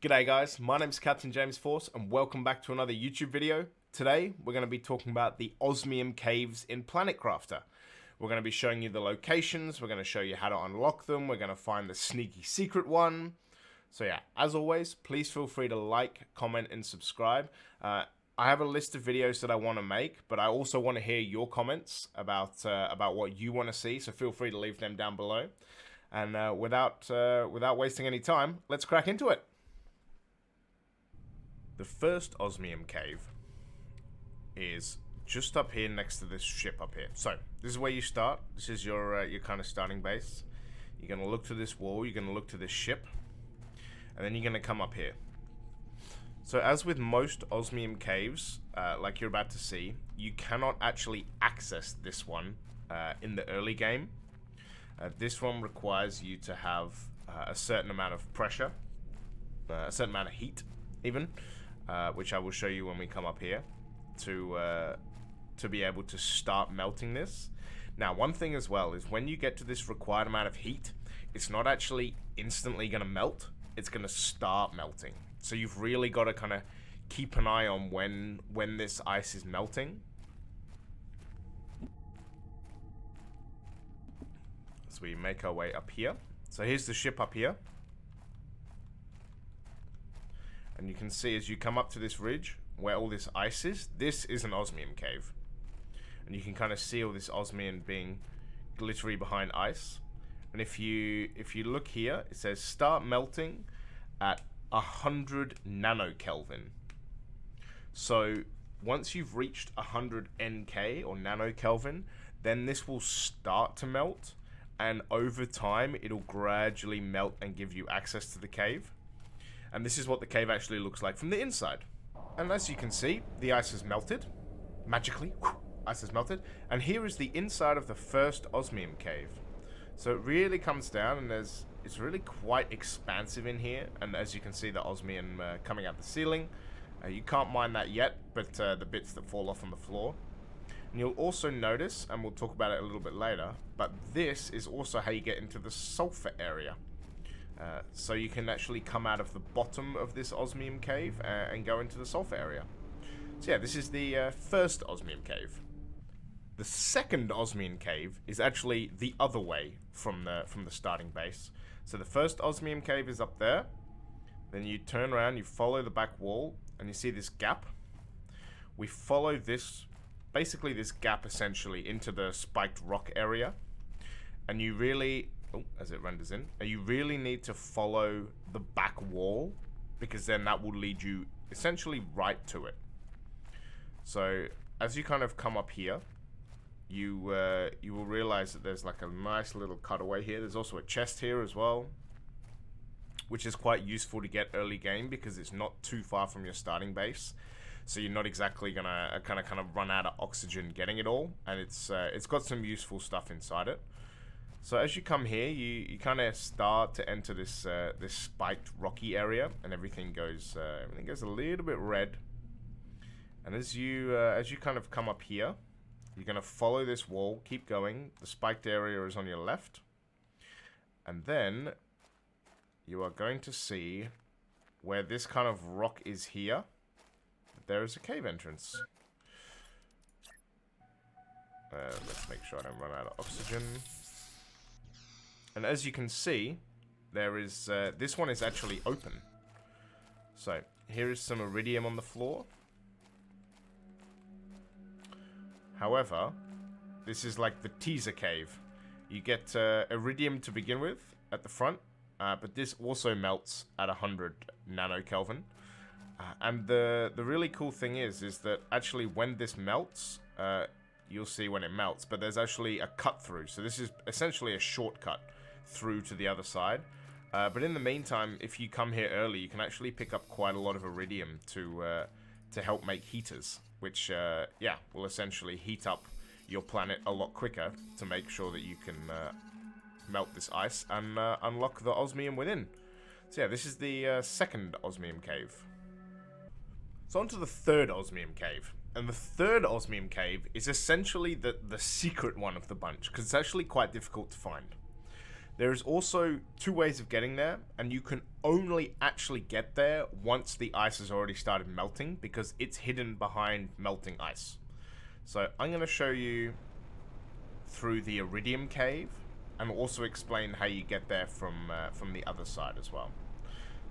G'day guys, my name's Captain James Force and welcome back to another YouTube video. Today we're going to be talking about the Osmium Caves in Planet Crafter. We're going to be showing you the locations, we're going to show you how to unlock them, we're going to find the sneaky secret one. So yeah, as always, please feel free to like, comment and subscribe. I have a list of videos that I want to make, but I also want to hear your comments about what you want to see, so feel free to leave them down below. And without wasting any time, let's crack into it. The first Osmium Cave is just up here next to this ship up here. So this is where you start. This is your kind of starting base. You're going to look to this wall, you're going to look to this ship, and then you're going to come up here. So as with most Osmium Caves, like you're about to see, you cannot actually access this one in the early game. This one requires you to have a certain amount of pressure, a certain amount of heat even, which I will show you when we come up here to be able to start melting this. Now, one thing as well is when you get to this required amount of heat, it's not actually instantly going to melt. It's going to start melting. So you've really got to kind of keep an eye on when this ice is melting. So we make our way up here. So here's the ship up here. And you can see as you come up to this ridge where all this ice is, this is an Osmium Cave. And you can kind of see all this osmium being glittery behind ice. And if you look here, it says start melting at 100 nanokelvin. So once you've reached 100 NK or nanokelvin, then this will start to melt, and over time it'll gradually melt and give you access to the cave. And this is what the cave actually looks like from the inside. And as you can see, the ice has melted magically. Ice has melted, and here is the inside of the first Osmium Cave. So it really comes down, and it's really quite expansive in here. And as you can see, the osmium coming out the ceiling. You can't mine that yet, but the bits that fall off on the floor. And you'll also notice, and we'll talk about it a little bit later, but this is also how you get into the sulfur area. So you can actually come out of the bottom of this Osmium Cave and go into the sulfur area. So yeah, this is the first Osmium Cave. The second Osmium Cave is actually the other way from the starting base. So the first Osmium Cave is up there. Then you turn around, you follow the back wall, and you see this gap. We follow this, basically this gap essentially, into the spiked rock area. And you really, as it renders in, you really need to follow the back wall, because then that will lead you essentially right to it. So as you kind of come up here, you will realize that there's like a nice little cutaway here. There's also a chest here as well, which is quite useful to get early game because it's not too far from your starting base. So you're not exactly gonna kind of run out of oxygen getting it all, and it's got some useful stuff inside it. So as you come here, you kind of start to enter this this spiked rocky area, and everything goes a little bit red. And as you kind of come up here, you're going to follow this wall, keep going. The spiked area is on your left. And then you are going to see where this kind of rock is here. There is a cave entrance. Let's make sure I don't run out of oxygen. And as you can see, there is this one is actually open. So here is some iridium on the floor. However, this is like the teaser cave. You get iridium to begin with at the front, but this also melts at 100 nanokelvin. And the really cool thing is that actually when this melts, you'll see when it melts, but there's actually a cut through. So this is essentially a shortcut through to the other side. But in the meantime, if you come here early, you can actually pick up quite a lot of iridium to help make heaters, which yeah, will essentially heat up your planet a lot quicker to make sure that you can melt this ice and unlock the osmium within. So yeah, this is the second Osmium Cave. So on to the third Osmium Cave. And the third Osmium Cave is essentially the secret one of the bunch, because it's actually quite difficult to find. There is also 2 ways of getting there, and you can only actually get there once the ice has already started melting, because it's hidden behind melting ice. So I'm going to show you through the Iridium Cave, and also explain how you get there from the other side as well.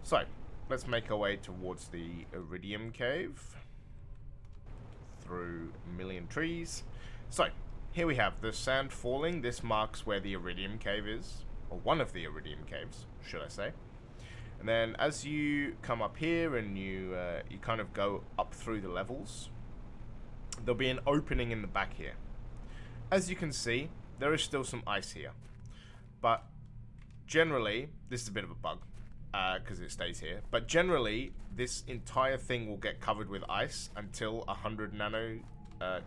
So let's make our way towards the Iridium Cave through a million trees. So here we have the sand falling. This marks where the Iridium Cave is, or one of the Iridium Caves, should I say. And then as you come up here and you kind of go up through the levels, there'll be an opening in the back here. As you can see, there is still some ice here, but generally, this is a bit of a bug because it stays here, but generally this entire thing will get covered with ice until 100 nano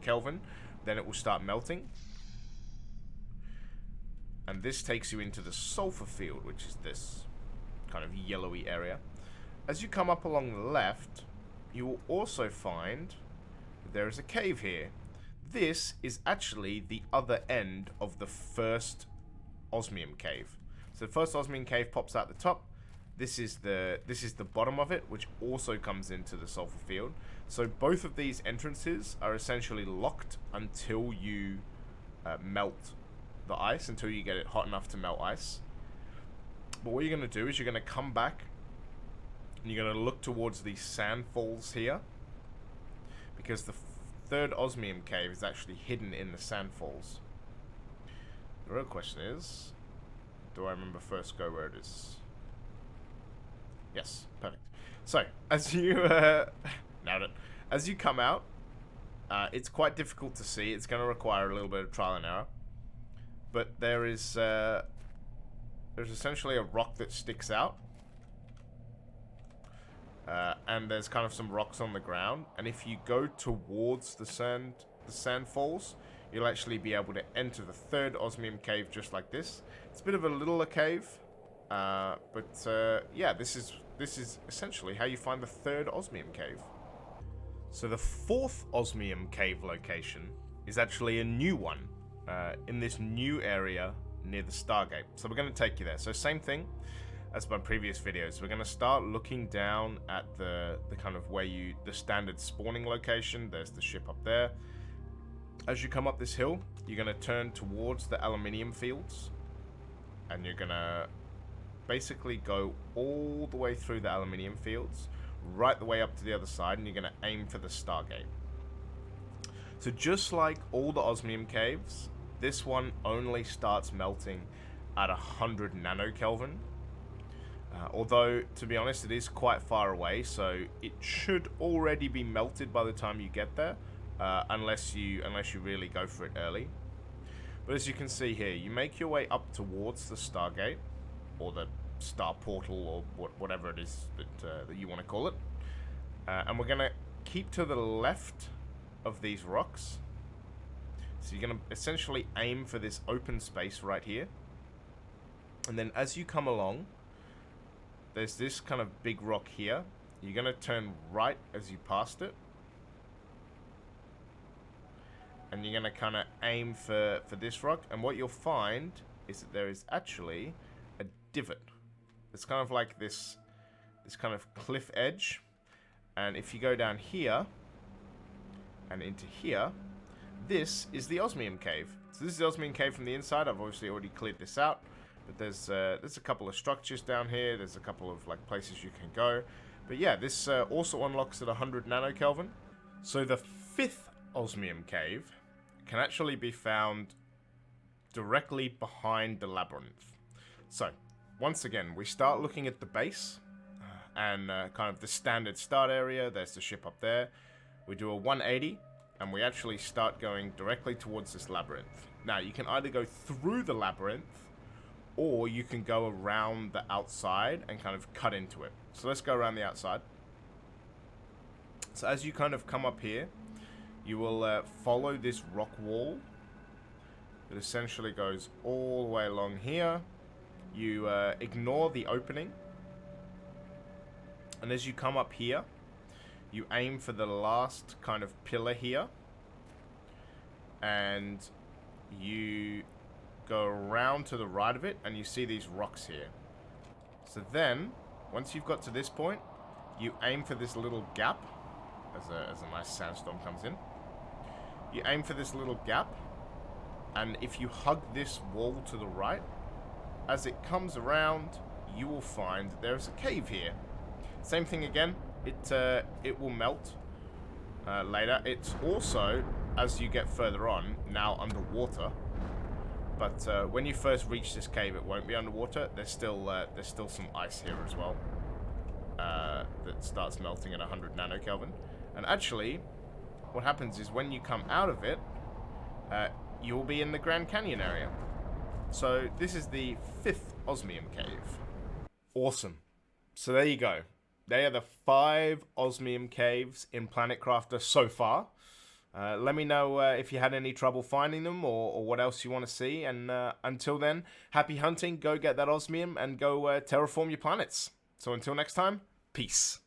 Kelvin. Then it will start melting, and this takes you into the sulfur field, which is this kind of yellowy area. As you come up along the left, you will also find that there is a cave here. This is actually the other end of the first Osmium Cave. So the first Osmium Cave pops out the top. This is the bottom of it, which also comes into the sulfur field. So both of these entrances are essentially locked until you melt the ice, until you get it hot enough to melt ice. But what you're going to do is you're going to come back and you're going to look towards these sand falls here, because the third Osmium Cave is actually hidden in the sand falls. The real question is, do I remember first go where it is? Yes, perfect. So, as you nailed it. As you come out, it's quite difficult to see. It's going to require a little bit of trial and error. But there's essentially a rock that sticks out. And there's kind of some rocks on the ground. And if you go towards the sand falls, you'll actually be able to enter the third Osmium Cave just like this. It's a bit of a littler cave. Yeah, this is essentially how you find the third Osmium Cave. So the fourth Osmium Cave location is actually a new one in this new area near the Stargate. So we're going to take you there. So same thing as my previous videos. We're going to start looking down at the kind of the standard spawning location. There's the ship up there. As you come up this hill, you're going to turn towards the aluminium fields, and you're going to basically go all the way through the aluminium fields, right the way up to the other side, and you're going to aim for the Stargate. So just like all the Osmium Caves, this one only starts melting at 100 nanokelvin. Although, to be honest, it is quite far away, so it should already be melted by the time you get there, unless you really go for it early. But as you can see here, you make your way up towards the Stargate, or the Star Portal, or whatever it is that you want to call it. And we're going to keep to the left of these rocks. So you're going to essentially aim for this open space right here. And then as you come along, there's this kind of big rock here. You're going to turn right as you passed it. And you're going to kind of aim for this rock. And what you'll find is that there is actually a divot. It's kind of like this kind of cliff edge. And if you go down here and into here, this is the Osmium Cave. So this is the Osmium Cave from the inside. I've obviously already cleared this out. But there's a couple of structures down here. There's a couple of like places you can go. But yeah, this also unlocks at 100 nanokelvin. So the fifth Osmium Cave can actually be found directly behind the Labyrinth. So once again, we start looking at the base and kind of the standard start area. There's the ship up there. We do a 180 and we actually start going directly towards this labyrinth. Now you can either go through the labyrinth, or you can go around the outside and kind of cut into it. So let's go around the outside. So as you kind of come up here, you will follow this rock wall that essentially goes all the way along here. You ignore the opening. And as you come up here, you aim for the last kind of pillar here. And you go around to the right of it, and you see these rocks here. So then, once you've got to this point, you aim for this little gap, as a nice sandstorm comes in. You aim for this little gap, and if you hug this wall to the right, as it comes around, you will find there's a cave here. Same thing again, it will melt later. It's also, as you get further on, now underwater. But when you first reach this cave, it won't be underwater. There's still some ice here as well that starts melting at 100 nanokelvin. And actually, what happens is when you come out of it, you'll be in the Grand Canyon area. So this is the 5th Osmium Cave. Awesome. So there you go. They are the 5 Osmium Caves in Planet Crafter so far. Let me know if you had any trouble finding them or what else you want to see. And until then, happy hunting. Go get that osmium and go terraform your planets. So until next time, peace.